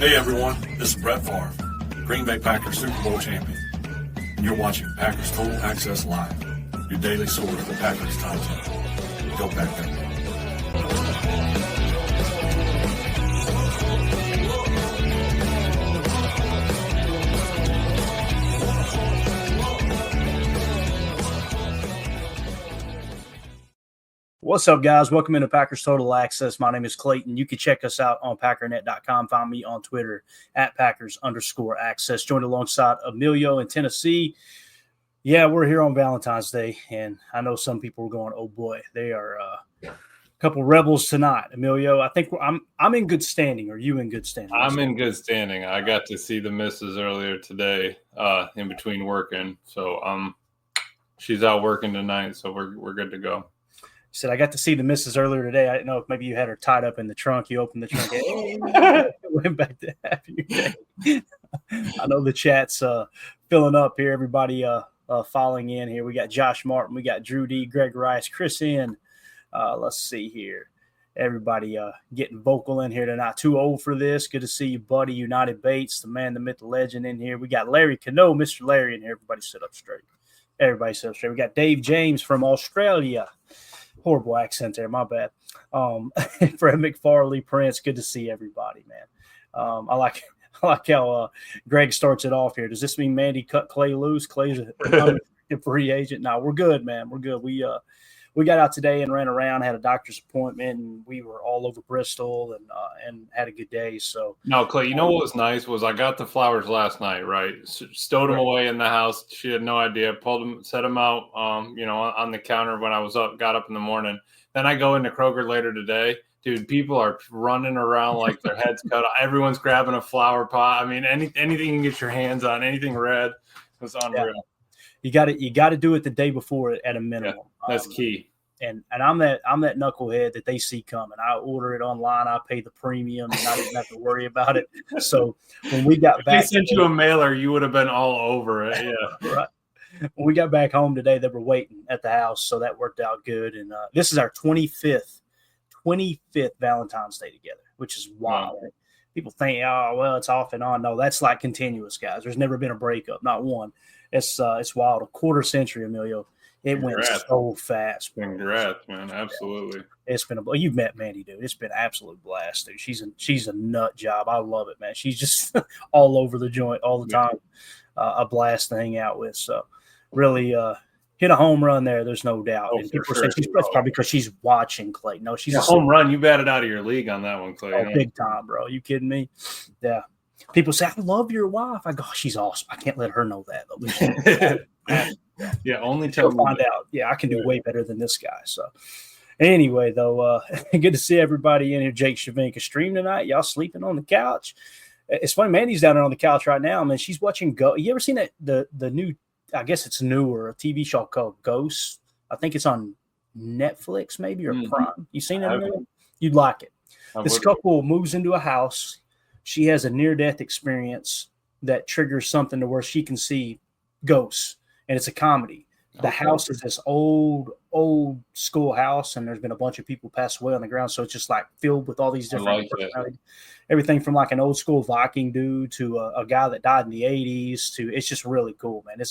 Hey everyone, this is Brett Favre, Green Bay Packers Super Bowl champion, and you're watching Packers Total Access Live, your daily source for Packers content. Go Packers. What's up, guys? Welcome into Packers Total Access. My name is Clayton. You can check us out on packernet.com. Find me on Twitter at Packers_access. Joined alongside Emilio in Tennessee. Yeah, we're here on Valentine's Day, and I know some people are going, oh boy, they are a couple rebels tonight. Emilio, I think I'm in good standing. Are you in good standing? I'm in good standing. I got to see the missus earlier today in between working. So she's out working tonight, so we're good to go. He said, I got to see the missus earlier today. I didn't know if maybe you had her tied up in the trunk. You opened the trunk. Went back to happy day. I know the chat's filling up here. Everybody following in here. We got Josh Martin. We got Drew D, Greg Rice, Chris N. Let's see here. Everybody getting vocal in here tonight. Too old for this. Good to see you, buddy. United Bates, the man, the myth, the legend in here. We got Larry Cano, Mr. Larry in here. Everybody sit up straight. Everybody sit up straight. We got Dave James from Australia. Horrible accent there, my bad. Fred McFarley, Prince, good to see everybody, man. I like how Greg starts it off here. Does this mean Mandy cut Clay loose? Clay's a free agent? No, we're good, man. We're good. We got out today and ran around, had a doctor's appointment, and we were all over Bristol and had a good day. So no, Clay, you know what was nice was I got the flowers last night, right? Stowed them away in the house. She had no idea. Pulled them, set them out, on the counter when I got up in the morning. Then I go into Kroger later today. Dude, people are running around like their heads cut off. Everyone's grabbing a flower pot. I mean, anything you can get your hands on, anything red, was unreal. Yeah. You got to do it the day before at a minimum. Yeah, that's key. And I'm that knucklehead that they see coming. I order it online. I pay the premium, and I didn't have to worry about it. So when we got back, they sent you a mailer, you would have been all over it. Yeah, right. When we got back home today, they were waiting at the house, so that worked out good. And this is our 25th Valentine's Day together, which is wild. Wow. People think, oh well, it's off and on. No, that's like continuous, guys. There's never been a breakup, not one. It's wild. A quarter century, Emilio. It went so fast. Congrats, man. Absolutely. It's been you've met Mandy, dude. It's been an absolute blast, dude. She's a nut job. I love it, man. She's just all over the joint all the time. A blast to hang out with. So really hit a home run there. There's no doubt. And people say that's probably because she's watching Clay. No, she's a home run. You batted out of your league on that one, Clay. Oh, big time, bro. You kidding me? Yeah. People say, I love your wife. I go, oh, she's awesome. I can't let her know that. Yeah, only tell me. Find out. Yeah, I can do way better than this guy. So anyway, though, good to see everybody in here. Jake Shavinka stream tonight. Y'all sleeping on the couch. It's funny, Mandy's down there on the couch right now. Man, she's watching You ever seen that the new, I guess it's newer, a TV show called Ghosts? I think it's on Netflix maybe or Prime. You seen it? You'd like it. This couple moves into a house. She has a near-death experience that triggers something to where she can see ghosts, and it's a comedy. The house is this old school house, and there's been a bunch of people pass away on the ground, so it's just like filled with all these different everything from like an old school Viking dude to a guy that died in the 80s to it's just really cool, man.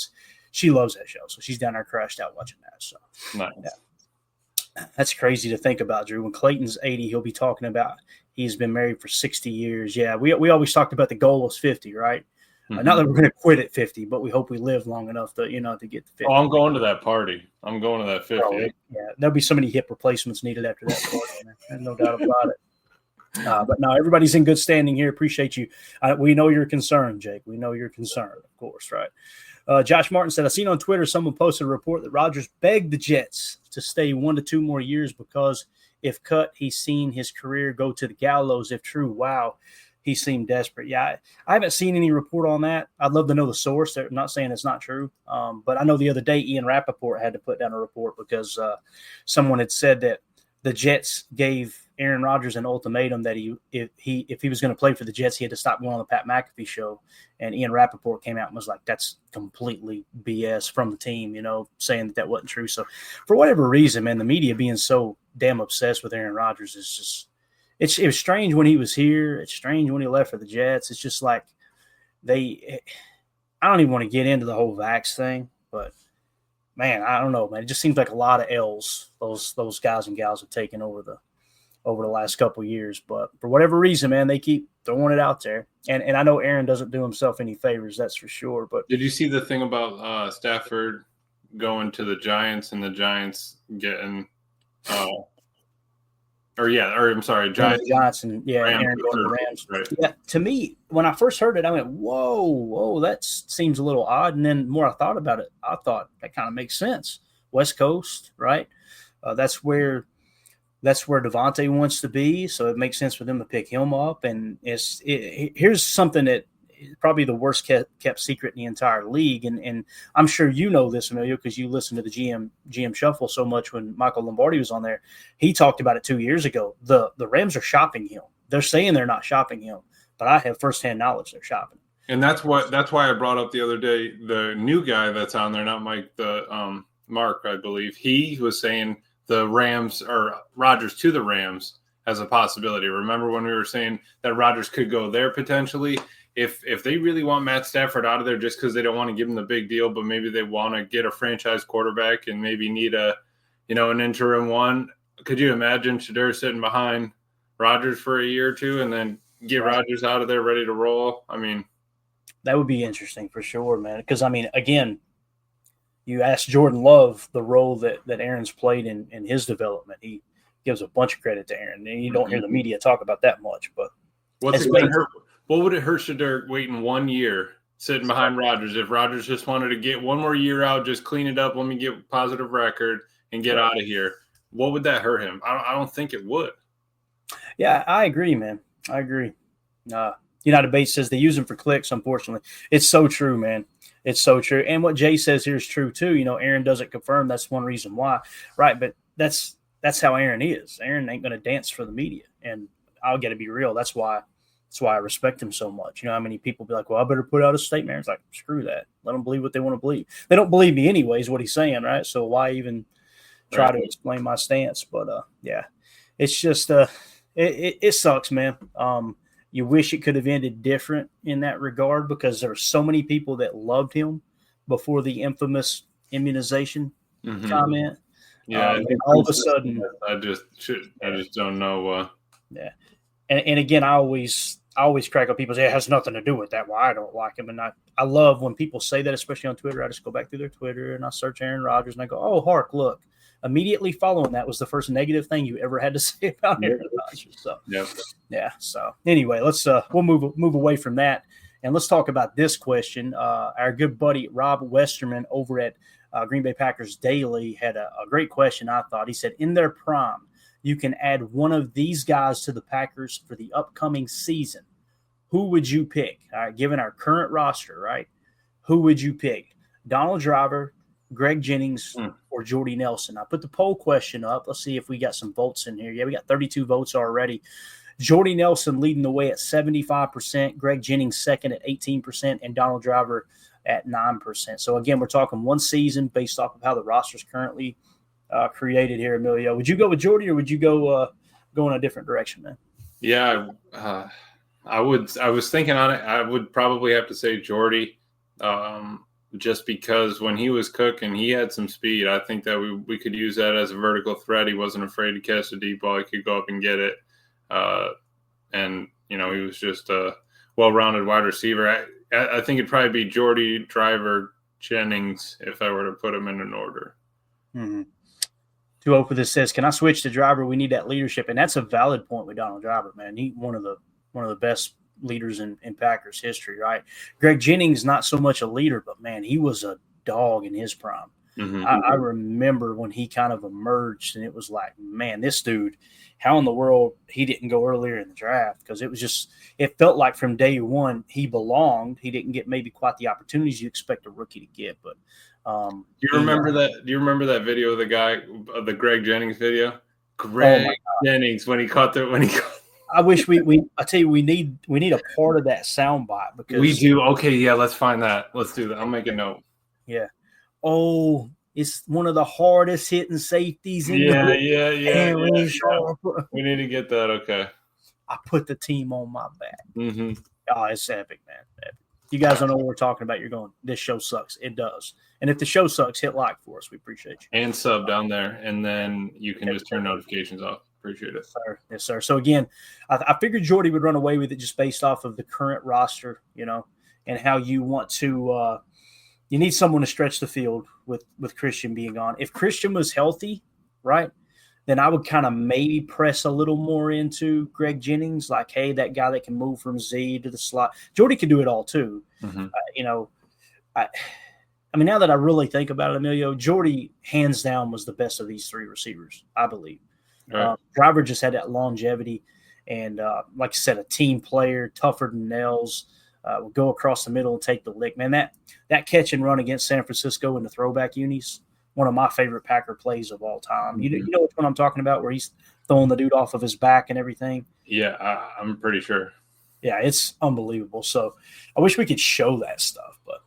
She loves that show, so she's down there crashed out watching that. So nice. Yeah. That's crazy to think about, Drew. When Clayton's 80, he'll be talking about he's been married for 60 years. Yeah, we always talked about the goal is 50, right? Mm-hmm. Not that we're going to quit at 50, but we hope we live long enough to get to 50. Oh, I'm going to that party. I'm going to that 50. Oh, yeah, there'll be so many hip replacements needed after that party. Man. There's no doubt about it. But no, everybody's in good standing here. Appreciate you. We know you're concerned, Jake. We know you're concerned, of course, right? Josh Martin said, I seen on Twitter someone posted a report that Rodgers begged the Jets to stay 1 to 2 more years because if cut, he's seen his career go to the gallows. If true, wow, he seemed desperate. Yeah, I haven't seen any report on that. I'd love to know the source. They're not saying it's not true. But I know the other day Ian Rappaport had to put down a report because someone had said that the Jets gave Aaron Rodgers an ultimatum that if he was going to play for the Jets, he had to stop going on the Pat McAfee show. And Ian Rappaport came out and was like, that's completely BS from the team, saying that wasn't true. So for whatever reason, man, the media being so damn obsessed with Aaron Rodgers is just it was strange when he was here. It's strange when he left for the Jets. It's just like I don't even want to get into the whole Vax thing, but man, I don't know, man. It just seems like a lot of L's those guys and gals have taken over the last couple of years. But for whatever reason, man, they keep throwing it out there. And I know Aaron doesn't do himself any favors, that's for sure. But did you see the thing about Stafford going to the Giants and the Giants getting Giants and Aaron going to the Rams. Right. Yeah, to me, when I first heard it, I went, whoa, that seems a little odd. And then the more I thought about it, I thought that kind of makes sense. West Coast, right? That's where Devontae wants to be, so it makes sense for them to pick him up. And here's something that is probably the worst kept secret in the entire league, and I'm sure you know this, Emilio, because you listened to the GM Shuffle so much when Michael Lombardi was on there. He talked about it 2 years ago. The Rams are shopping him. They're saying they're not shopping him, but I have firsthand knowledge they're shopping. And that's why I brought up the other day the new guy that's on there, not Mike, the Mark, I believe. He was saying the Rams or Rodgers to the Rams as a possibility. Remember when we were saying that Rodgers could go there potentially? If they really want Matt Stafford out of there just because they don't want to give him the big deal, but maybe they want to get a franchise quarterback and maybe need an interim one. Could you imagine Shedeur sitting behind Rodgers for a year or two and then get Rodgers out of there ready to roll? I mean, that would be interesting for sure, man. Because I mean, again, you ask Jordan Love the role that Aaron's played in his development. He gives a bunch of credit to Aaron, and you don't hear the media talk about that much. But what would it hurt Shedeur waiting 1 year sitting behind Rodgers if Rodgers just wanted to get one more year out, just clean it up, let me get a positive record and get out of here? What would that hurt him? I don't think it would. Yeah, I agree, man. I agree. United Bates says they use him for clicks, unfortunately. It's so true, man. It's so true. And what Jay says here is true, too. Aaron doesn't confirm. That's one reason why. Right, but that's how Aaron is. Aaron ain't going to dance for the media. And I'll get to be real. That's why I respect him so much. How many people be like, well, I better put out a statement. Aaron's like, screw that. Let them believe what they want to believe. They don't believe me anyways, what he's saying, right? So why even try to explain my stance? But, yeah, it's just it sucks, man. You wish it could have ended different in that regard because there were so many people that loved him before the infamous immunization comment. Yeah, and all of a sudden, I just don't know. Yeah, and again, I always crack up people say it has nothing to do with that. Why I don't like him, and I love when people say that, especially on Twitter. I just go back through their Twitter and I search Aaron Rodgers and I go, oh, Hark, look. Immediately following that was the first negative thing you ever had to say about Aaron Rodgers. So, yeah. So anyway, let's we'll move away from that and let's talk about this question. Our good buddy Rob Westerman over at Green Bay Packers Daily had a great question. I thought he said, in their prime, you can add one of these guys to the Packers for the upcoming season. Who would you pick? All right, given our current roster, right? Who would you pick? Donald Driver, Greg Jennings, or Jordy Nelson? I put the poll question up. Let's see if we got some votes in here. Yeah, we got 32 votes already. Jordy Nelson leading the way at 75%, Greg Jennings second at 18%, and Donald Driver at 9%. So, again, we're talking one season based off of how the roster is currently created here, Emilio. Would you go with Jordy or would you go in a different direction, man? Yeah, I would. I was thinking on it. I would probably have to say Jordy. Just because when he was cooking, he had some speed. I think that we could use that as a vertical threat. He wasn't afraid to catch the deep ball. He could go up and get it. And, he was just a well-rounded wide receiver. I think it'd probably be Jordy, Driver, Jennings if I were to put them in an order. Mm-hmm. Too open this says, can I switch to Driver? We need that leadership. And that's a valid point with Donald Driver, man. He one of the best leaders in Packers history, right? Greg Jennings, not so much a leader, but man, he was a dog in his prime. Mm-hmm. I remember when he kind of emerged and it was like, man, this dude, how in the world he didn't go earlier in the draft? Because it felt like from day one he belonged. He didn't get maybe quite the opportunities you expect a rookie to get. But do you remember that video of the Greg Jennings video? Greg Jennings when he caught I wish I tell you, we need a part of that soundbite because we do. Okay, yeah, let's find that. Let's do that. I'll make a note. Yeah. Oh, it's one of the hardest hitting safeties in the yeah. We need to get that. Okay. I put the team on my back. Mm-hmm. Oh, it's epic, man. Epic. You guys don't know what we're talking about. You're going, this show sucks. It does. And if the show sucks, hit like for us. We appreciate you. And sub down there, and then you can just turn notifications off. Appreciate it. Sir. Yes, sir. So again, I figured Jordy would run away with it just based off of the current roster, and how you want to you need someone to stretch the field with Christian being gone. If Christian was healthy, right, then I would kind of maybe press a little more into Greg Jennings, like, hey, that guy that can move from Z to the slot. Jordy could do it all too. Mm-hmm. I mean, now that I really think about it, Emilio, Jordy hands down was the best of these three receivers, I believe. Right. Driver just had that longevity, and like I said, a team player, tougher than nails. Will go across the middle and take the lick. Man, that catch and run against San Francisco in the throwback unis, one of my favorite Packer plays of all time. Mm-hmm. You know which one I'm talking about, where he's throwing the dude off of his back and everything? Yeah, I'm pretty sure. Yeah, it's unbelievable. So I wish we could show that stuff, but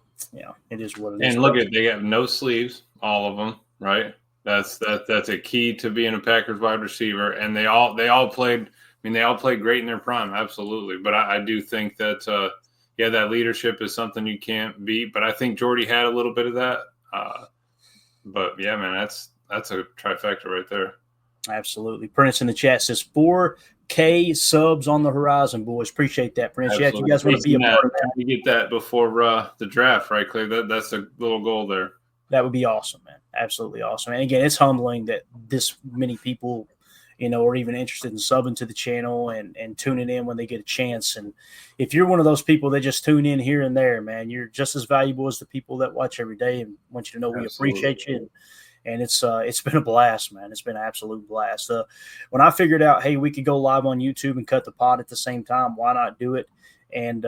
it is what it is. And look they have no sleeves, all of them, right? That's a key to being a Packers wide receiver. And they all played. I mean, they all played great in their prime, absolutely. But I do think that that leadership is something you can't beat. But I think Jordy had a little bit of that. But yeah, man, that's a trifecta right there. Absolutely. Prince in the chat says 4K subs on the horizon, boys. Appreciate that, Prince. Absolutely. Yeah, if you guys want to be a part of that. You get that before the draft, right, Clay? That's a little goal there. That would be awesome, man. Absolutely awesome. And again, it's humbling that this many people, are even interested in subbing to the channel and tuning in when they get a chance. And if you're one of those people that just tune in here and there, man, you're just as valuable as the people that watch every day and want you to know we appreciate you. And it's been a blast, man. It's been an absolute blast. When I figured out, hey, we could go live on YouTube and cut the pod at the same time, why not do it? And,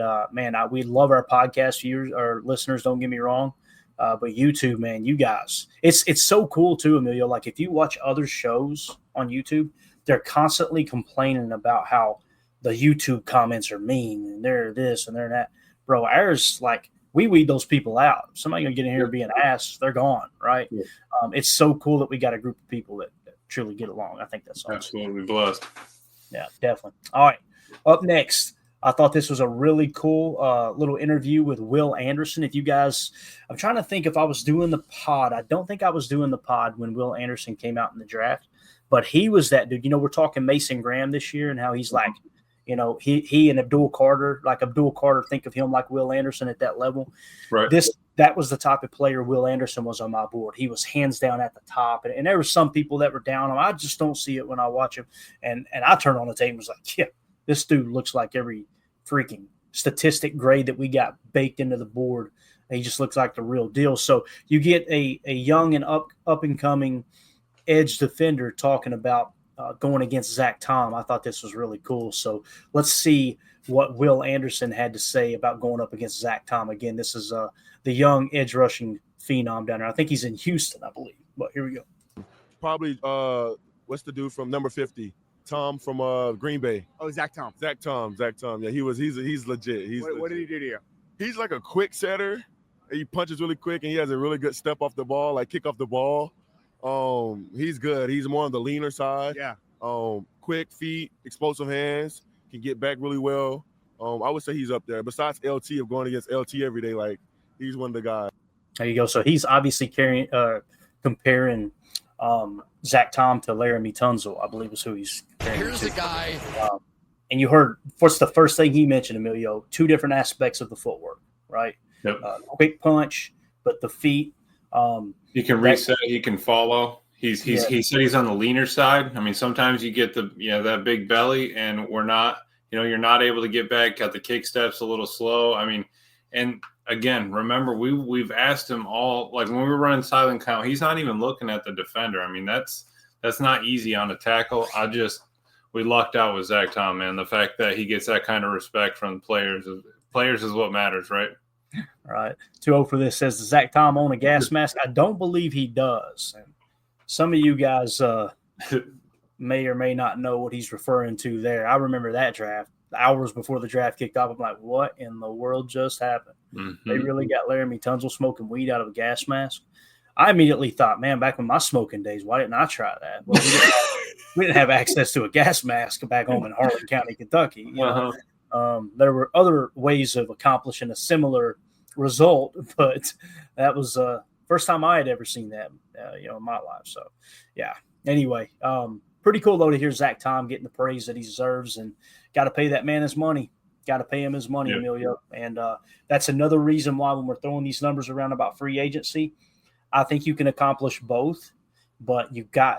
we love our podcast viewers, our listeners, don't get me wrong. But YouTube, man, you guys, it's so cool too, Emilio. Like if you watch other shows on YouTube, they're constantly complaining about how the YouTube comments are mean and they're this and they're that. Bro, ours, like, we weed those people out. Somebody gonna get in here and be an ass, they're gone, right? Yeah. It's so cool that we got a group of people that truly get along. I think that's awesome. Absolutely blessed. Yeah, definitely. All right, up next, I thought this was a really cool little interview with Will Anderson. If you guys, I'm trying to think if I was doing the pod. I don't think I was doing the pod when Will Anderson came out in the draft, but he was that dude. We're talking Mason Graham this year and how he's like, he and Abdul Carter, like Abdul Carter, think of him like Will Anderson at that level. Right. That was the type of player Will Anderson was on my board. He was hands down at the top. And there were some people that were down on him. I just don't see it when I watch him. And I turned on the tape and was like, yeah, this dude looks like every freaking statistic grade that we got baked into the board. He just looks like the real deal. So you get a young and up and coming edge defender talking about going against Zach Tom. I thought this was really cool. So let's see what Will Anderson had to say about going up against Zach Tom. Again, this is the young edge rushing phenom down there. I think he's in Houston, I believe. But here we go. Probably what's the dude from number 50? Tom from Green Bay. Oh, Zach Tom. Zach Tom. Yeah, he's legit. What did he do to you? He's like a quick setter. He punches really quick, and he has a really good step off the ball, like kick off the ball. He's good. He's more on the leaner side. Yeah. Quick feet, explosive hands, can get back really well. I would say he's up there. Besides LT, of going against LT every day, like he's one of the guys. There you go. So he's obviously comparing Zach Tom to Laramie Tunzel, I believe is who he's comparing. Here's the guy. And you heard what's the first thing he mentioned, Emilio? Two different aspects of the footwork, right? Yep. Quick punch, but the feet. He can reset. He can follow. He said he's on the leaner side. I mean, sometimes you get that big belly, and we're not. You're not able to get back. Got the kick steps a little slow. I mean, and again, remember we've asked him all, like when we were running silent count, he's not even looking at the defender. I mean, that's not easy on a tackle. We lucked out with Zach Tom, man. The fact that he gets that kind of respect from players is what matters, right? All right. 2-0 for this says, does Zach Tom own a gas mask? I don't believe he does. And some of you guys may or may not know what he's referring to there. I remember that draft. Hours before the draft kicked off, I'm like, what in the world just happened? Mm-hmm. They really got Laramie Tunzel smoking weed out of a gas mask. I immediately thought, man, back in my smoking days, why didn't I try that? Well, we didn't have access to a gas mask back home in Harlan County, Kentucky. You know, there were other ways of accomplishing a similar result, but that was first time I had ever seen that, you know, in my life. So, yeah. Anyway, pretty cool though to hear Zach Tom getting the praise that he deserves, and got to pay that man his money. Got to pay him his money, Emilio. And that's another reason why when we're throwing these numbers around about free agency, I think you can accomplish both, but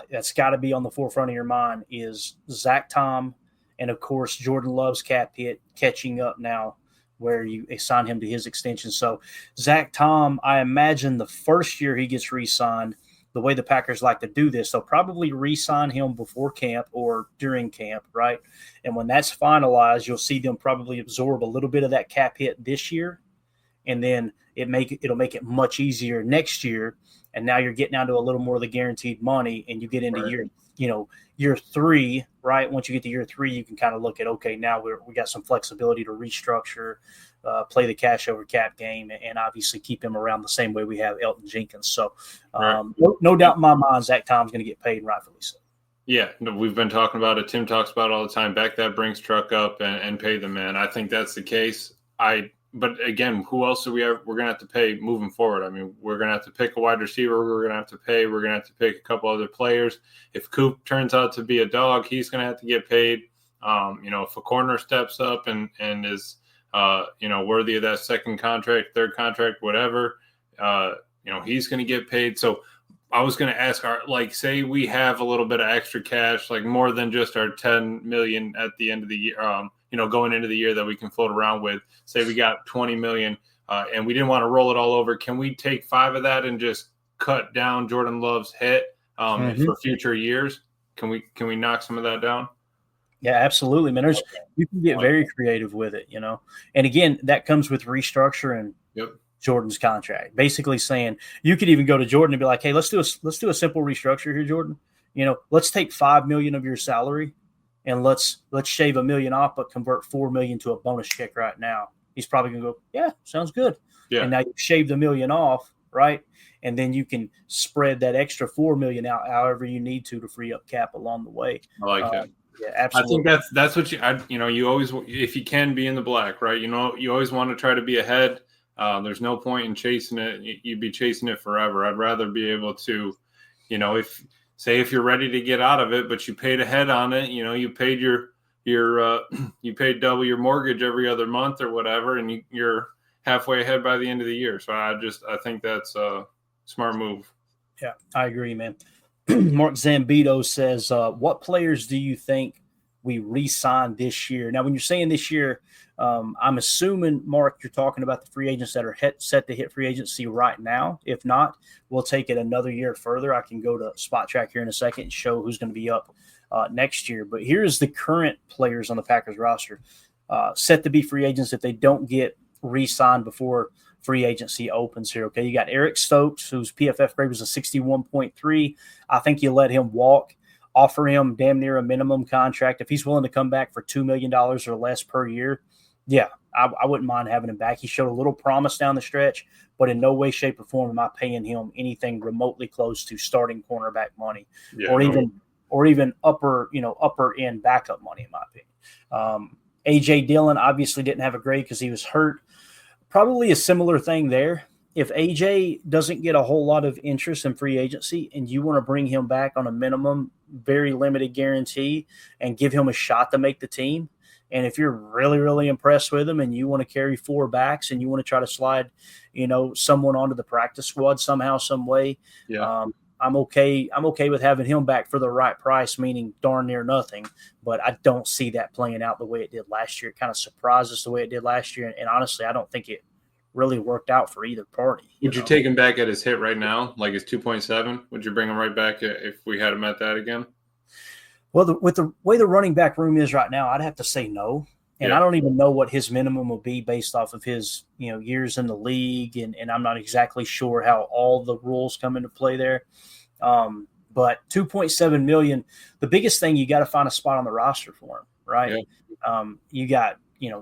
that's got to be on the forefront of your mind is Zach Tom and, of course, Jordan Love's cap hit catching up now where you assign him to his extension. So Zach Tom, I imagine the first year he gets re-signed, the way the Packers like to do this, they'll probably re-sign him before camp or during camp, right? And when that's finalized, you'll see them probably absorb a little bit of that cap hit this year, and then it'll make it much easier next year. And now you're getting down to a little more of the guaranteed money, and you get into year 3, right? Once you get to year 3, you can kind of look at, okay, now we got some flexibility to restructure, play the cash over cap game, and obviously keep him around the same way we have Elton Jenkins. So no doubt in my mind, Zach Tom's going to get paid, rightfully so. Yeah, we've been talking about it. Tim talks about it all the time. Back that Brinks truck up and pay the man. I think that's the case. But again, who else we're going to have to pay moving forward? I mean, we're going to have to pick a wide receiver. We're going to have to pay. We're going to have to pick a couple other players. If Coop turns out to be a dog, he's going to have to get paid. If a corner steps up and is, worthy of that second contract, third contract, whatever, he's going to get paid. So I was going to ask, say we have a little bit of extra cash, like more than just our $10 million at the end of the year, going into the year that we can float around with. Say we got $20 million and we didn't want to roll it all over. Can we take 5 of that and just cut down Jordan Love's hit for future years? Can we knock some of that down? Yeah, absolutely, man. You can get very creative with it, And again, that comes with restructuring Jordan's contract. Basically saying you could even go to Jordan and be like, "Hey, let's do a simple restructure here, Jordan. Let's take $5 million of your salary and let's shave $1 million off, but convert $4 million to a bonus check right now." He's probably gonna go, "Yeah, sounds good." Yeah. And now you shaved $1 million off, right? And then you can spread that extra $4 million out however you need to free up cap along the way. I like that. Yeah, absolutely. I think that's what you always, if you can be in the black, right? You always want to try to be ahead. There's no point in chasing it. You'd be chasing it forever. I'd rather be able to, if you're ready to get out of it, but you paid ahead on it, you paid you paid double your mortgage every other month or whatever, and you're halfway ahead by the end of the year. So I think that's a smart move. Yeah, I agree, man. Mark Zambito says, what players do you think we re-signed this year? Now, when you're saying this year, I'm assuming, Mark, you're talking about the free agents that are set to hit free agency right now. If not, we'll take it another year further. I can go to Spot Track here in a second and show who's going to be up next year. But here's the current players on the Packers roster set to be free agents if they don't get re-signed before free agency opens here. Okay, you got Eric Stokes, whose PFF grade was a 61.3. I think you let him walk. Offer him damn near a minimum contract. If he's willing to come back for $2 million or less per year, yeah, I wouldn't mind having him back. He showed a little promise down the stretch, but in no way, shape, or form am I paying him anything remotely close to starting cornerback money, or even upper end backup money, in my opinion. AJ Dillon obviously didn't have a grade because he was hurt. Probably a similar thing there. If AJ doesn't get a whole lot of interest in free agency and you want to bring him back on a minimum, very limited guarantee and give him a shot to make the team, and if you're really, really impressed with him and you want to carry 4 backs and you want to try to slide, someone onto the practice squad somehow, some way, I'm okay with having him back for the right price, meaning darn near nothing. But I don't see that playing out the way it did last year. It kind of surprised us the way it did last year. And honestly, I don't think it really worked out for either party. Would you take him back at his hit right now, like his 2.7? Would you bring him right back if we had him at that again? Well, with the way the running back room is right now, I'd have to say no. And I don't even know what his minimum will be based off of his, years in the league. And I'm not exactly sure how all the rules come into play there. But $2.7 million, the biggest thing, you got to find a spot on the roster for him, right? Yeah. You got,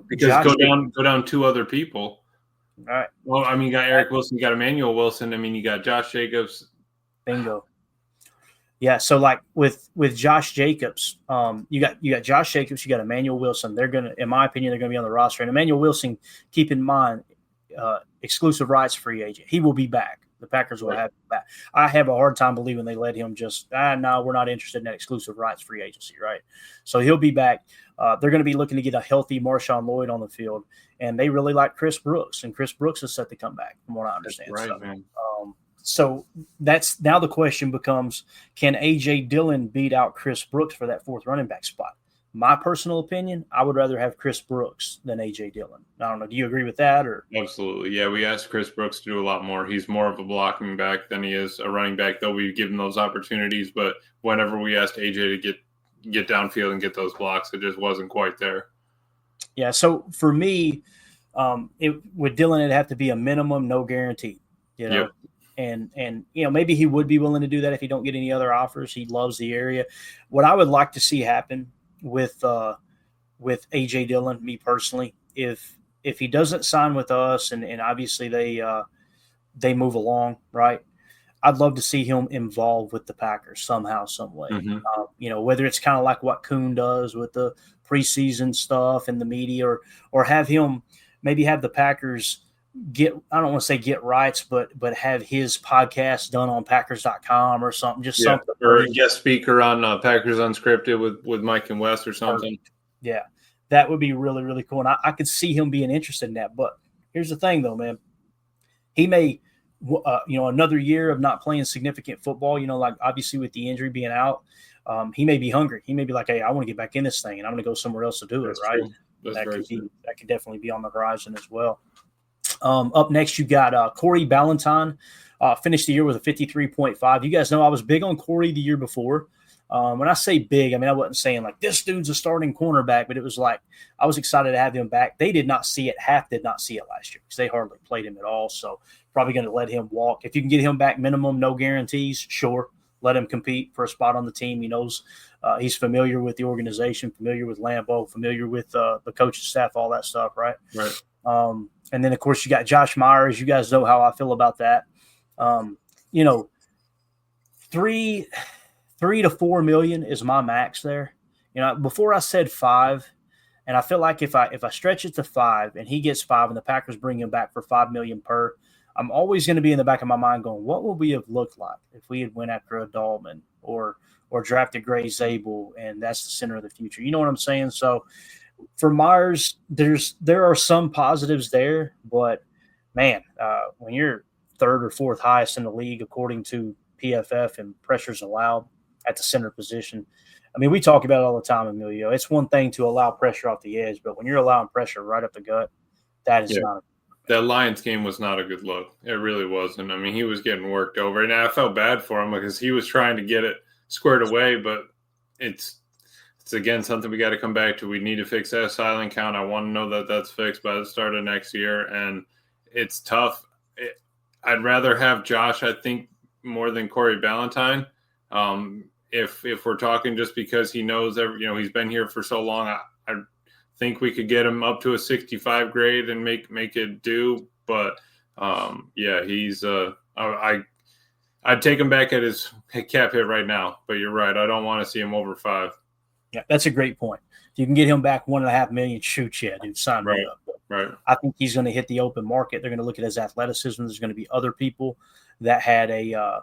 because go down 2 other people. All right. Well, I mean, you got Eric Wilson, you got Emmanuel Wilson. I mean, you got Josh Jacobs. Bingo. Yeah, so like with Josh Jacobs, you got Josh Jacobs, you got Emmanuel Wilson. They're gonna, in my opinion, they're gonna be on the roster. And Emmanuel Wilson, keep in mind, exclusive rights free agent. He will be back. The Packers will have him back. I have a hard time believing they let him just no, we're not interested in that exclusive rights free agency, right? So he'll be back. They're going to be looking to get a healthy Marshawn Lloyd on the field, and they really like Chris Brooks, and Chris Brooks is set to come back, from what I understand. That's right, man. So that's now the question becomes: can A.J. Dillon beat out Chris Brooks for that fourth running back spot? My personal opinion, I would rather have Chris Brooks than A.J. Dillon. I don't know. Do you agree with that? Or Absolutely. Yeah, we asked Chris Brooks to do a lot more. He's more of a blocking back than he is a running back, though we've given those opportunities. But whenever we asked A.J. to get downfield and get those blocks, it just wasn't quite there. Yeah, so for me, with Dillon, it'd have to be a minimum, no guarantee. You know? Yep. And maybe he would be willing to do that if he don't get any other offers. He loves the area. What I would like to see happen with A.J. Dillon, me personally, if he doesn't sign with us and obviously they move along, right, I'd love to see him involved with the Packers somehow, some way. Mm-hmm. Whether it's kind of like what Kuhn does with the preseason stuff and the media, or have him maybe have the Packers I don't want to say get rights, but have his podcast done on Packers.com or something, something. Or a guest speaker on Packers Unscripted with Mike and Wes or something. Yeah, that would be really, really cool. And I could see him being interested in that. But here's the thing, though, man. He may, another year of not playing significant football, like obviously with the injury being out, he may be hungry. He may be like, hey, I want to get back in this thing, and I'm going to go somewhere else to do it, right? That could definitely be on the horizon as well. Up next, you got Corey Ballantyne, finished the year with a 53.5. You guys know I was big on Corey the year before. When I say big, I mean, I wasn't saying like this dude's a starting cornerback, but it was like I was excited to have him back. They did not see it. Half did not see it last year because they hardly played him at all. So probably going to let him walk. If you can get him back minimum, no guarantees, sure. Let him compete for a spot on the team. He knows he's familiar with the organization, familiar with Lambeau, familiar with the coaching staff, all that stuff, right? Right. And then, of course, you got Josh Myers. You guys know how I feel about that. $3 to $4 million is my max there. Before I said 5, and I feel like if I stretch it to 5 and he gets 5 and the Packers bring him back for $5 million per, I'm always going to be in the back of my mind going, what would we have looked like if we had went after a Dahlman or drafted Gray Zabel, and that's the center of the future. You know what I'm saying? So for Myers, there are some positives there, but man, when you're third or fourth highest in the league according to PFF and pressures allowed at the center position, I mean, we talk about it all the time, Emilio. It's one thing to allow pressure off the edge, but when you're allowing pressure right up the gut, that is not. That Lions game was not a good look. It really wasn't. I mean, he was getting worked over, and I felt bad for him because he was trying to get it squared away, but it's again something we got to come back to. We need to fix that silent count. I want to know that that's fixed by the start of next year, and it's tough. I'd rather have Josh, I think, more than Corey Ballantyne. If we're talking just because he knows he's been here for so long, I think we could get him up to a 65 grade and make it do. But he's I'd take him back at his cap hit right now. But you're right, I don't want to see him over 5. Yeah, that's a great point. If you can get him back $1.5 million, shoot, yeah, dude, sign me up. Right. I think he's going to hit the open market. They're going to look at his athleticism. There's going to be other people that had a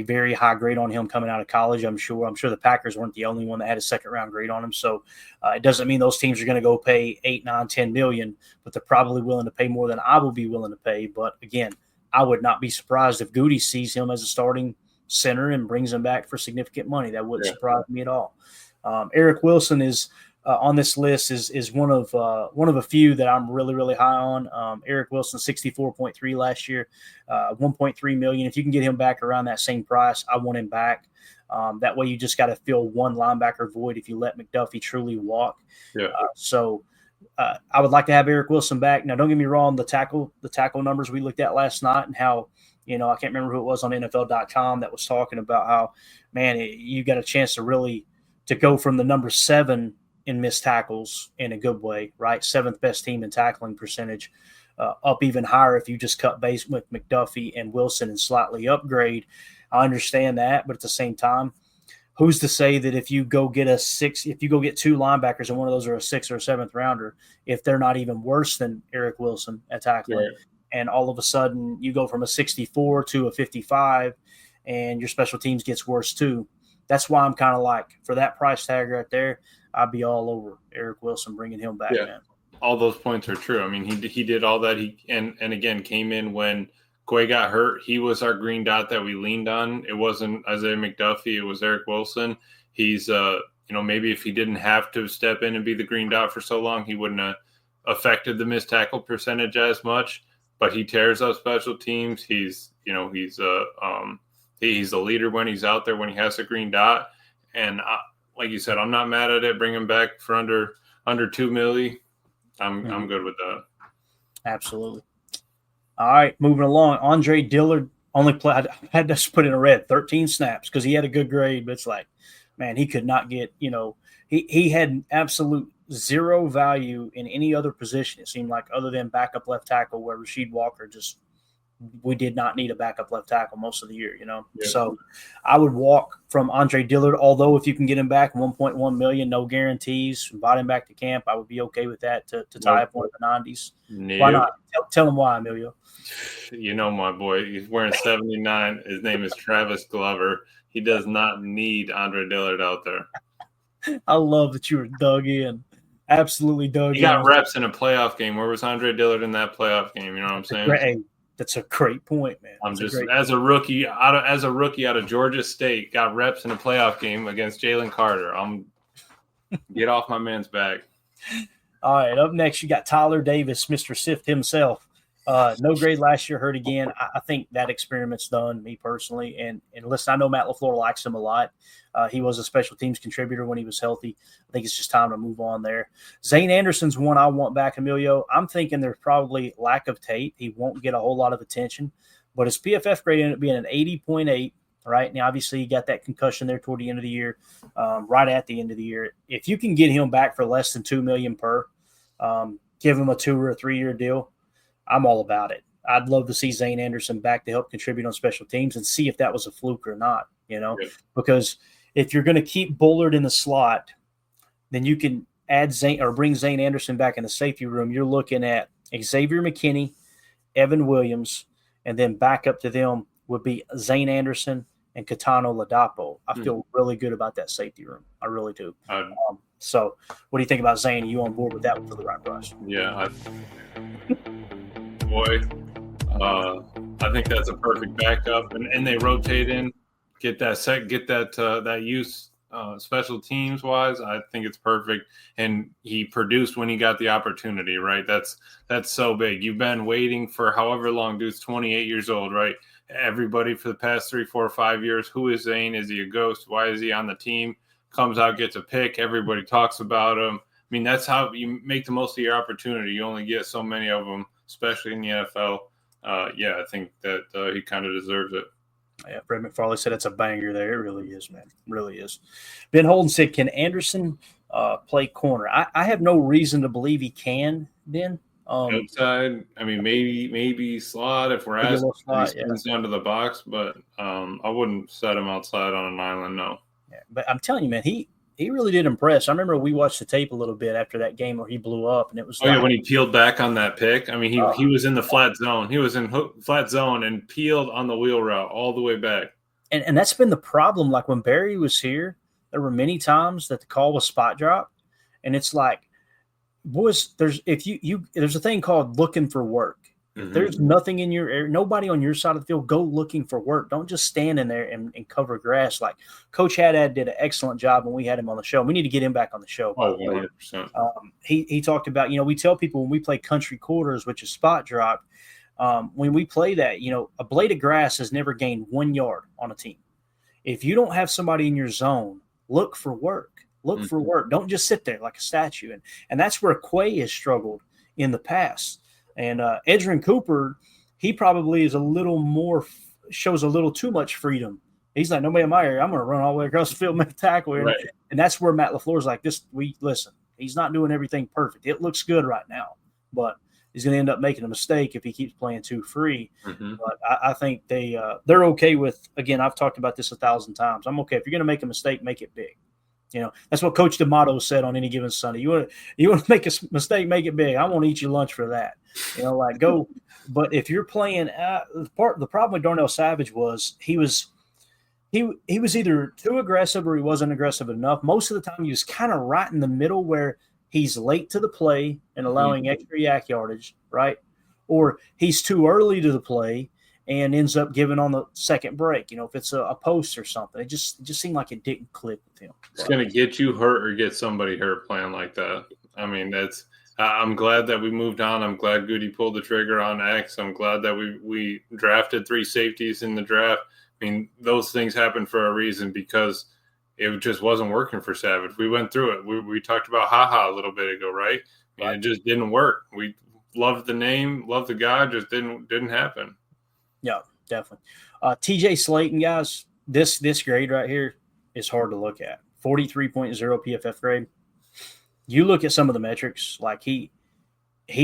very high grade on him coming out of college. I'm sure the Packers weren't the only one that had a second round grade on him. So it doesn't mean those teams are going to go pay 8, 9, 10 million, but they're probably willing to pay more than I will be willing to pay. But again, I would not be surprised if Goody sees him as a starting center and brings him back for significant money. That wouldn't surprise me at all. Eric Wilson is on this list is one of a few that I'm really, really high on. Eric Wilson, 64.3 last year, 1.3 million. If you can get him back around that same price, I want him back. That way you just got to fill one linebacker void if you let McDuffie truly walk. Yeah. I would like to have Eric Wilson back. Now, don't get me wrong, the tackle numbers we looked at last night and how, I can't remember who it was on NFL.com that was talking about how, man, you got a chance to go from the number 7 in missed tackles in a good way, right? 7th best team in tackling percentage up even higher if you just cut base with McDuffie and Wilson and slightly upgrade. I understand that, but at the same time, who's to say that if you go get if you go get 2 linebackers and one of those are a 6th or 7th rounder, if they're not even worse than Eric Wilson at tackling, Right. and all of a sudden you go from a 64 to a 55 and your special teams gets worse too. That's why I'm kind of like, for that price tag right there, I'd be all over Eric Wilson, bringing him back, man. All those points are true. I mean, he did all that. And again, came in when Quay got hurt. He was our green dot that we leaned on. It wasn't Isaiah McDuffie. It was Eric Wilson. He's, maybe if he didn't have to step in and be the green dot for so long, he wouldn't have affected the missed tackle percentage as much. But he tears up special teams. He's a leader when he's out there, when he has a green dot. And like you said, I'm not mad at it. Bring him back for under $2 million. I'm good with that. Absolutely. All right, moving along. Andre Dillard only played. I had to put in a red 13 snaps because he had a good grade, but it's like, man, he could not get. He had absolute zero value in any other position. It seemed like, other than backup left tackle, where Rasheed Walker we did not need a backup left tackle most of the year, Yeah. So I would walk from Andre Dillard, although if you can get him back, $1.1 million, no guarantees, invite him back to camp, I would be okay with that to tie up one of the 90s. No. Why not? Tell him why, Emilio. My boy, he's wearing 79. His name is Travis Glover. He does not need Andre Dillard out there. I love that you were dug in. Absolutely dug in. He got reps in a playoff game. Where was Andre Dillard in that playoff game? You know what I'm saying? Hey, that's a great point, man. I'm just as a rookie out of Georgia State, got reps in a playoff game against Jalen Carter. Get off my man's back. All right, up next you got Tyler Davis, Mr. Sift himself. No grade last year, hurt again. I think that experiment's done, me personally. And listen, I know Matt LaFleur likes him a lot. He was a special teams contributor when he was healthy. I think it's just time to move on there. Zane Anderson's one I want back, Emilio. I'm thinking there's probably lack of tape. He won't get a whole lot of attention. But his PFF grade ended up being an 80.8. Right now, obviously, he got that concussion there toward the end of the year, right at the end of the year. If you can get him back for less than $2 million per, give him a 2 or a 3 year deal, I'm all about it. I'd love to see Zane Anderson back to help contribute on special teams and see if that was a fluke or not, because if you're going to keep Bullard in the slot, then you can add Zane or bring Zane Anderson back in the safety room. You're looking at Xavier McKinney, Evan Williams, and then back up to them would be Zane Anderson and Katano Ladapo. I feel really good about that safety room. I really do. So what do you think about Zane? Are you on board with that one for the right price? Yeah. I think that's a perfect backup, and they rotate in, get that use special teams wise. I think it's perfect, and he produced when he got the opportunity. Right, that's so big. You've been waiting for however long. Dude's 28 years old, right? Everybody for the past 3, 4, 5 years. Who is Zane? Is he a ghost? Why is he on the team? Comes out, gets a pick. Everybody talks about him. I mean, that's how you make the most of your opportunity. You only get so many of them, especially in the NFL. I think that he kind of deserves it. Yeah, Fred McFarley said it's a banger there. It really is, man. It really is. Ben Holden said, can Anderson play corner? I have no reason to believe he can, Ben. Outside, I mean, maybe slot if we're asking. Slot, he spins down to the box, but I wouldn't set him outside on an island, no. Yeah, but I'm telling you, man, he really did impress. I remember we watched the tape a little bit after that game where he blew up, and it was when he peeled back on that pick. I mean, he was in the flat zone. He was in flat zone and peeled on the wheel route all the way back. And that's been the problem. Like when Barry was here, there were many times that the call was spot drop, and it's like, boys, there's a thing called looking for work. Mm-hmm. There's nothing in nobody on your side of the field. Go looking for work. Don't just stand in there and cover grass. Like Coach Haddad did an excellent job when we had him on the show. We need to get him back on the show. 100%. He talked about, we tell people when we play country quarters, which is spot drop, when we play that, a blade of grass has never gained 1 yard on a team. If you don't have somebody in your zone, look for work. Look for work. Don't just sit there like a statue. And that's where Quay has struggled in the past. And Edgerrin Cooper, he probably is a little more shows a little too much freedom. He's like, nobody in my area. I'm going to run all the way across the field, make a tackle. Right. And that's where Matt LaFleur's like, listen, he's not doing everything perfect. It looks good right now, but is going to end up making a mistake if he keeps playing too free. Mm-hmm. But I think they're okay with, again, I've talked about this 1,000 times. I'm okay. If you're going to make a mistake, make it big. That's what Coach D'Amato said on any given Sunday. You want to make a mistake, make it big. I won't eat your lunch for that. Go. But if you're playing, the problem with Darnell Savage was he was either too aggressive or he wasn't aggressive enough. Most of the time, he was kind of right in the middle where he's late to the play and allowing extra yak yardage, right? Or he's too early to the play and ends up giving on the second break. If it's a post or something, it just seemed like it didn't click with him. It's going to get you hurt or get somebody hurt playing like that. I mean, I'm glad that we moved on. I'm glad Goody pulled the trigger on X. I'm glad that we drafted 3 safeties in the draft. I mean, those things happen for a reason because it just wasn't working for Savage. We went through it. We talked about Ha-Ha a little bit ago, right? And it just didn't work. We loved the name, loved the guy, just didn't happen. Yeah, definitely. TJ Slayton, guys, this grade right here is hard to look at. 43.0 PFF grade. You look at some of the metrics, like he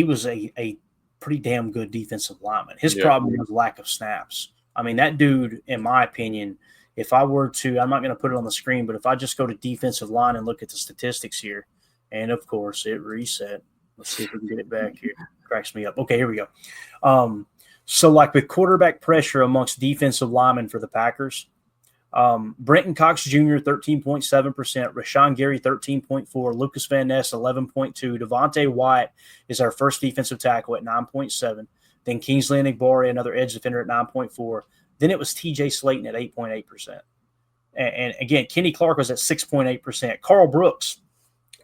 was a pretty damn good defensive lineman. His problem was lack of snaps. I mean, that dude, in my opinion, if I were to, I'm not going to put it on the screen, but if I just go to defensive line and look at the statistics here, and of course it reset. Let's see if we can get it back here. Cracks me up. Okay, here we go. So like with quarterback pressure amongst defensive linemen for the Packers, Brenton Cox Jr., 13.7%, Rashawn Gary, 13.4%, Lucas Van Ness, 11.2%, Devontae Wyatt is our first defensive tackle at 9.7%, then Kingsley Enagbare, another edge defender at 9.4%, then it was TJ Slayton at 8.8%. And again, Kenny Clark was at 6.8%. Carl Brooks,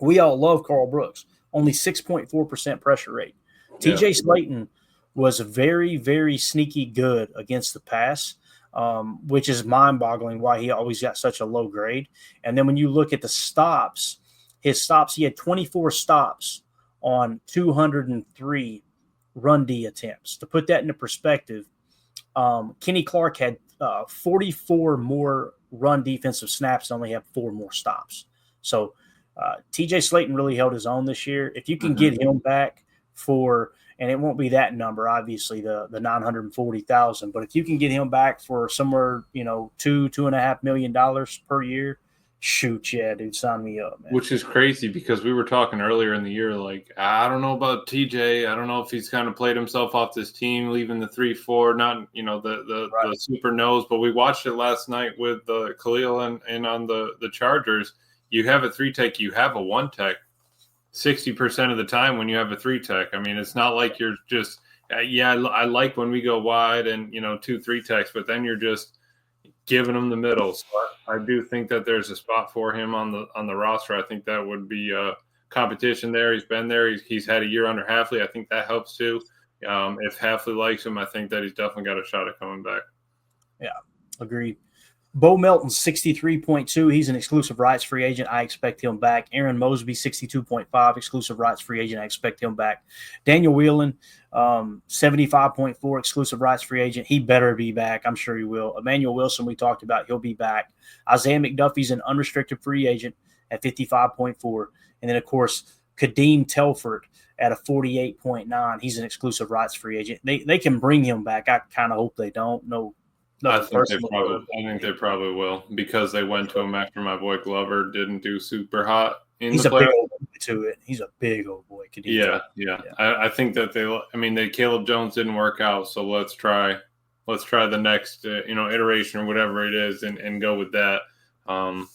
we all love Carl Brooks, only 6.4% pressure rate. TJ Slayton was very, very sneaky good against the pass, which is mind-boggling why he always got such a low grade. And then when you look at the stops, his stops, he had 24 stops on 203 run D attempts. To put that into perspective, Kenny Clark had 44 more run defensive snaps and only had 4 more stops. So TJ Slayton really held his own this year. If you can get him back for – and it won't be that number, obviously, the 940,000. But if you can get him back for somewhere, $2.5 million per year, shoot, yeah, dude, sign me up, man. Which is crazy because we were talking earlier in the year, like, I don't know about TJ. I don't know if he's kind of played himself off this team, leaving the 3-4, not the super nose. But we watched it last night with Khalil and on the Chargers. You have a 3-tech, you have a 1-tech. 60% of the time when you have a 3-tech. I mean, it's not like you're just I like when we go wide and 2 3-techs, but then you're just giving them the middle. So I do think that there's a spot for him on the roster. I think that would be a competition there. He's been there. He's had a year under Hafley. I think that helps too. If Hafley likes him, I think that he's definitely got a shot at coming back. Yeah, agreed. Bo Melton, 63.2. He's an exclusive rights free agent. I expect him back. Aaron Mosby, 62.5. Exclusive rights free agent. I expect him back. Daniel Whelan, 75.4. Exclusive rights free agent. He better be back. I'm sure he will. Emmanuel Wilson, we talked about. He'll be back. Isaiah McDuffie's an unrestricted free agent at 55.4. And then, of course, Kadeem Telford at a 48.9. He's an exclusive rights free agent. They can bring him back. I kind of hope they don't. No. I think they probably will because they went to him after my boy Glover didn't do super hot in the playoffs. Big old boy to it. He's a big old boy. Yeah. I think that Caleb Jones didn't work out, so let's try the next iteration or whatever it is and go with that. I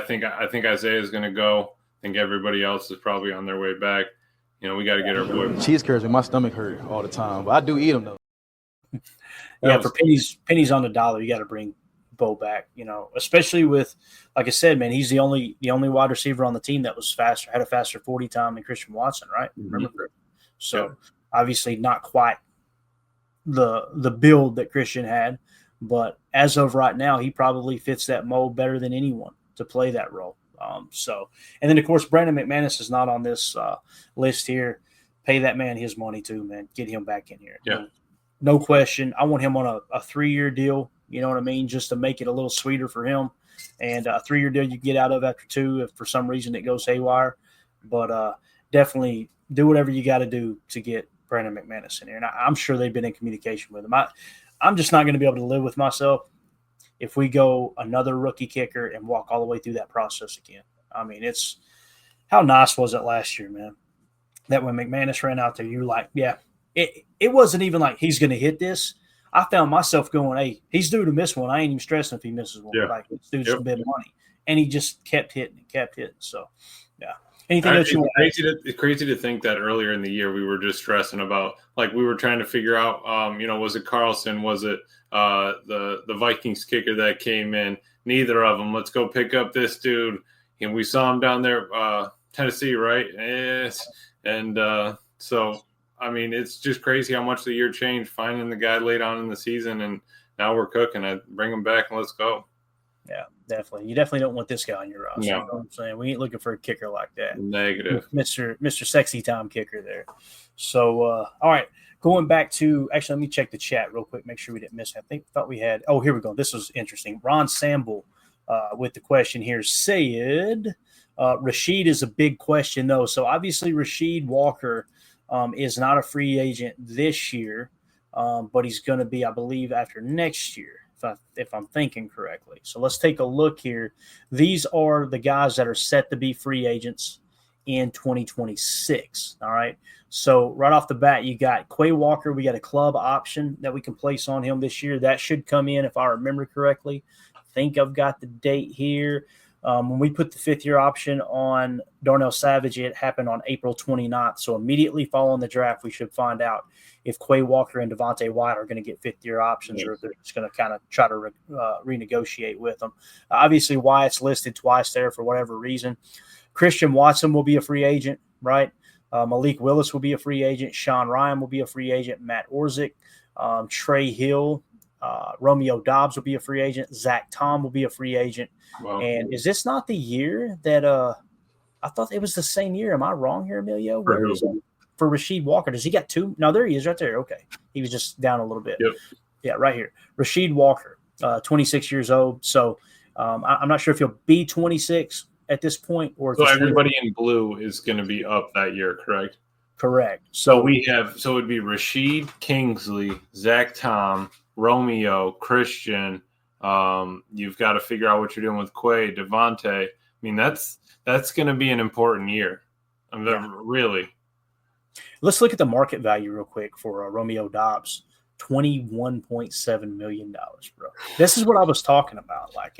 think Isaiah is going to go. I think everybody else is probably on their way back. We got to get our boy. Cheese curds make my stomach hurt all the time, but I do eat them though. For pennies on the dollar, you got to bring Bo back. Especially with, like I said, man, he's the only wide receiver on the team that was faster, had a faster 40 time than Christian Watson, right? Mm-hmm. Remember? So obviously not quite the build that Christian had, but as of right now, he probably fits that mold better than anyone to play that role. And then of course Brandon McManus is not on this list here. Pay that man his money too, man. Get him back in here. Yeah. No question. I want him on a 3-year deal, you know what I mean, just to make it a little sweeter for him. And a 3-year deal you get out of after 2 if for some reason it goes haywire. But definitely do whatever you got to do to get Brandon McManus in here. And I'm sure they've been in communication with him. I'm just not going to be able to live with myself if we go another rookie kicker and walk all the way through that process again. I mean, it's how nice was it last year, man? That when McManus ran out there, you were like, yeah, it wasn't even like he's going to hit this. I found myself going, hey, he's due to miss one. I ain't even stressing if he misses one. Yeah. Like, this dude's some big money. And he just kept hitting and kept hitting. So, yeah. Anything else you want to add? It's crazy to think that earlier in the year we were just stressing about, like, we were trying to figure out, was it Carlson? Was it the Vikings kicker that came in? Neither of them. Let's go pick up this dude. And we saw him down there, Tennessee, right? Yes. And so, I mean, it's just crazy how much the year changed, finding the guy late on in the season, and now we're cooking. I bring him back and let's go. Yeah, definitely. You definitely don't want this guy on your roster. No. You know what I'm saying? We ain't looking for a kicker like that. Negative. Mr. Sexy Time kicker there. So, all right. Going back to – actually, let me check the chat real quick, make sure we didn't miss it. Thought we had – oh, here we go. This was interesting. Ron Samble with the question here said Rashid is a big question, though. So, obviously, Rashid Walker is not a free agent this year, but he's going to be, I believe, after next year. If I'm thinking correctly. So let's take a look here. These are the guys that are set to be free agents in 2026. All right. So right off the bat, you got Quay Walker. We got a club option that we can place on him this year. That should come in, if I remember correctly. I think I've got the date here. When we put the fifth-year option on Darnell Savage, it happened on April 29th. So immediately following the draft, we should find out if Quay Walker and Devontae White are going to get fifth-year options, or if they're just going to kind of try to renegotiate with them. Obviously, Wyatt's listed twice there for whatever reason. Christian Watson will be a free agent, right? Malik Willis will be a free agent. Sean Ryan will be a free agent. Matt Orzik, Trey Hill, Romeo Doubs will be a free agent. Zach Tom will be a free agent. Wow. And is this not the year that I thought it was the same year? Am I wrong here, Emilio? For Rashid Walker. Does he got two? No, there he is right there. Okay. He was just down a little bit. Yep. Yeah, right here. Rashid Walker, 26 years old. So I'm not sure if he'll be 26 at this point. Or so everybody in blue is going to be up that year, correct? Correct. So it'd be Rashid, Kingsley, Zach Tom, Romeo, Christian. You've got to figure out what you're doing with Quay, Devontae. I mean, that's going to be an important year. I mean, really. Let's look at the market value real quick for Romeo Doubs. $21.7 million, bro. This is what I was talking about. Like,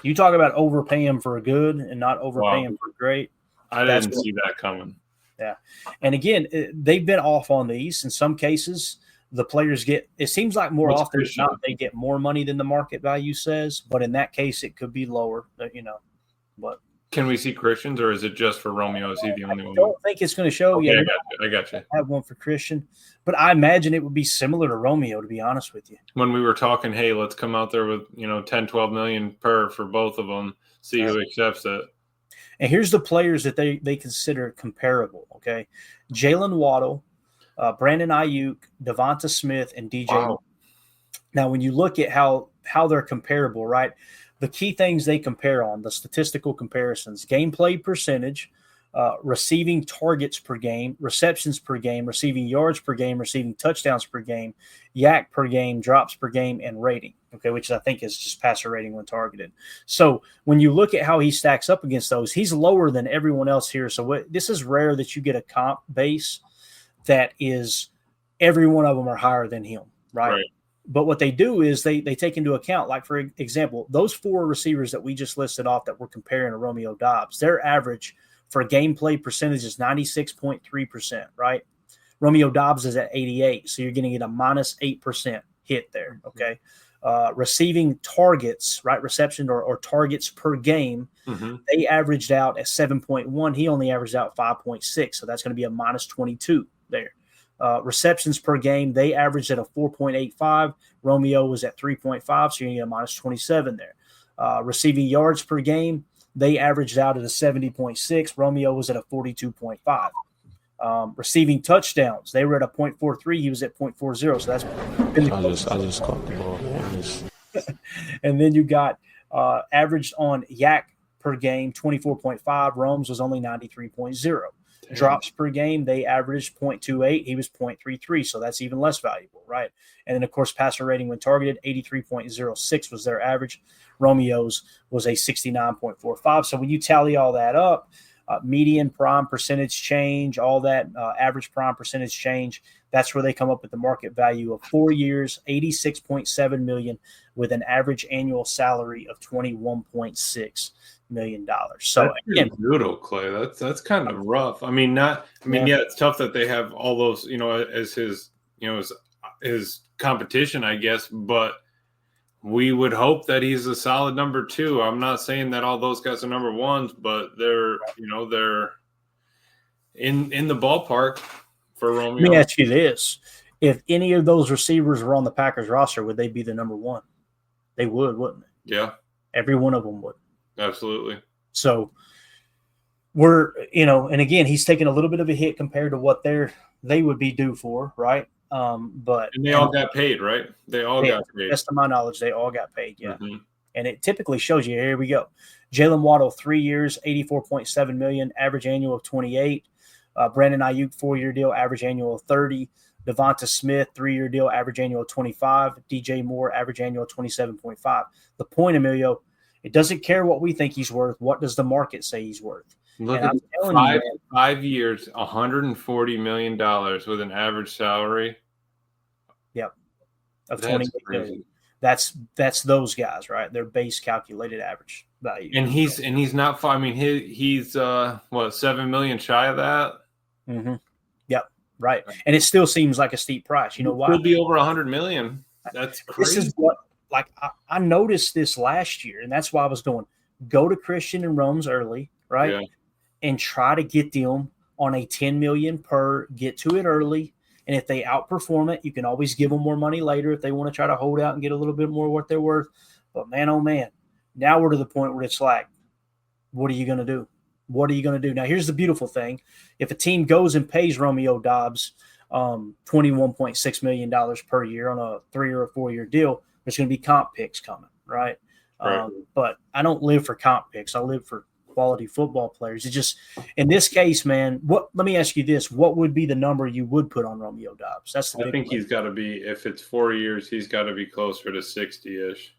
you talk about overpaying for a good and not overpaying for great. I didn't see that coming. Yeah. And again, they've been off on these. In some cases, the players it seems like more often than not, they get more money than the market value says. But in that case, it could be lower, but. Can we see Christians, or is it just for Romeo? Is he the only one? I don't think it's going to show. Okay, Yeah, I got you. I have one for Christian, but I imagine it would be similar to Romeo, to be honest with you. When we were talking, hey, let's come out there with 10, 12 million per for both of them, see who accepts it. And here's the players that they consider comparable. Okay, Jalen Waddle, Brandon Ayuk, Devonta Smith, and DJ. Wow. Now, when you look at how they're comparable, right? The key things they compare on, the statistical comparisons: gameplay percentage, receiving targets per game, receptions per game, receiving yards per game, receiving touchdowns per game, yak per game, drops per game, and rating, okay, which I think is just passer rating when targeted. So when you look at how he stacks up against those, he's lower than everyone else here. So this is rare that you get a comp base that is every one of them are higher than him, right? But what they do is they take into account, like, for example, those four receivers that we just listed off that we're comparing to Romeo Doubs, their average for gameplay percentage is 96.3%, right? Romeo Doubs is at 88, so you're getting a minus 8% hit there, okay? Receiving targets, right, reception or targets per game, they averaged out at 7.1. He only averaged out 5.6, so that's going to be a minus 22 there. Receptions per game, they averaged at a 4.85. Romeo was at 3.5, so you're going to get a minus 27 there. Receiving yards per game, they averaged out at a 70.6. Romeo was at a 42.5. Receiving touchdowns, they were at a 0.43. He was at 0.40, so that's I just caught the ball, man. And then you got averaged on yak per game, 24.5. Rome's was only 93.0. drops per game, they averaged 0.28. He was 0.33, so that's even less valuable, right? And then, of course, passer rating when targeted, 83.06 was their average. Romeo's was a 69.45. So when you tally all that up, median prime percentage change, all that average prime percentage change, that's where they come up with the market value of 4 years, $86.7 million, with an average annual salary of $21.6 million. So that's pretty brutal, Clay. That's kind of rough. Yeah, it's tough that they have all those, as his, his competition, I guess, but we would hope that he's a solid number 2. I'm not saying that all those guys are number 1s, but they're in the ballpark for Romeo. Let me ask you this. If any of those receivers were on the Packers roster, would they be the number 1? They would, wouldn't they? Yeah. Every one of them would. Absolutely. So we're, and again, he's taking a little bit of a hit compared to what they would be due for, right? And they all got paid, right? They all got paid. Best of my knowledge, they all got paid, yeah. Mm-hmm. And it typically shows you, here we go. Jalen Waddle, 3 years, $84.7 million, average annual of 28. Brandon Ayuk, 4-year deal, average annual of 30. Devonta Smith, 3-year deal, average annual of 25. DJ Moore, average annual of 27.5. The point, Emilio, it doesn't care what we think he's worth. What does the market say he's worth? Look at 5 years, $140 million with an average salary. Yep. Of $28 million. That's those guys, right? Their base calculated average value. And he's not far. He's 7 million shy of that. Mm-hmm. Yep. Right. And it still seems like a steep price. You know why? It'll be over 100 million. That's crazy. This is what, I noticed this last year, and that's why I was going, go to Christian and Rome's early, right? Yeah. And try to get them on a 10 million per, get to it early. And if they outperform it, you can always give them more money later if they want to try to hold out and get a little bit more what they're worth. But man, oh man, now we're to the point where it's like, what are you going to do? What are you going to do? Now, here's the beautiful thing. If a team goes and pays Romeo Doubs $21.6 million per year on a 3 or a 4 year deal, there's going to be comp picks coming, right? But I don't live for comp picks. I live for quality football players. It just, in this case, man, let me ask you this. What would be the number you would put on Romeo Doubs? I think he's got to be, if it's 4 years, he's got to be closer to 60-ish.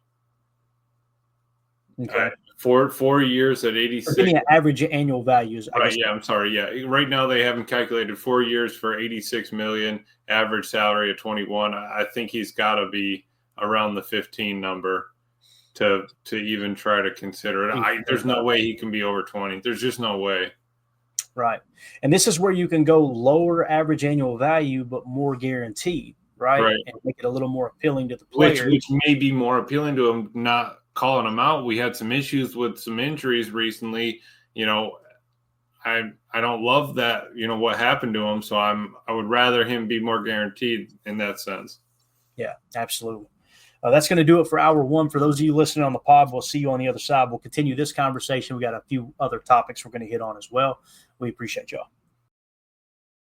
Okay. 4 years at 86. Give me an average annual values. Right. Yeah. I'm sorry. Yeah. Right now they haven't calculated 4 years for 86 million, average salary of 21. I think he's got to be around the 15 number to even try to consider it. There's no way he can be over 20. There's just no way. Right. And this is where you can go lower average annual value, but more guaranteed, right? And make it a little more appealing to the players. Which may be more appealing to him, not calling him out. We had some issues with some injuries recently. I don't love that, what happened to him. So I would rather him be more guaranteed in that sense. Yeah, absolutely. That's going to do it for hour one. For those of you listening on the pod, we'll see you on the other side. We'll continue this conversation. We got a few other topics we're going to hit on as well. We appreciate y'all.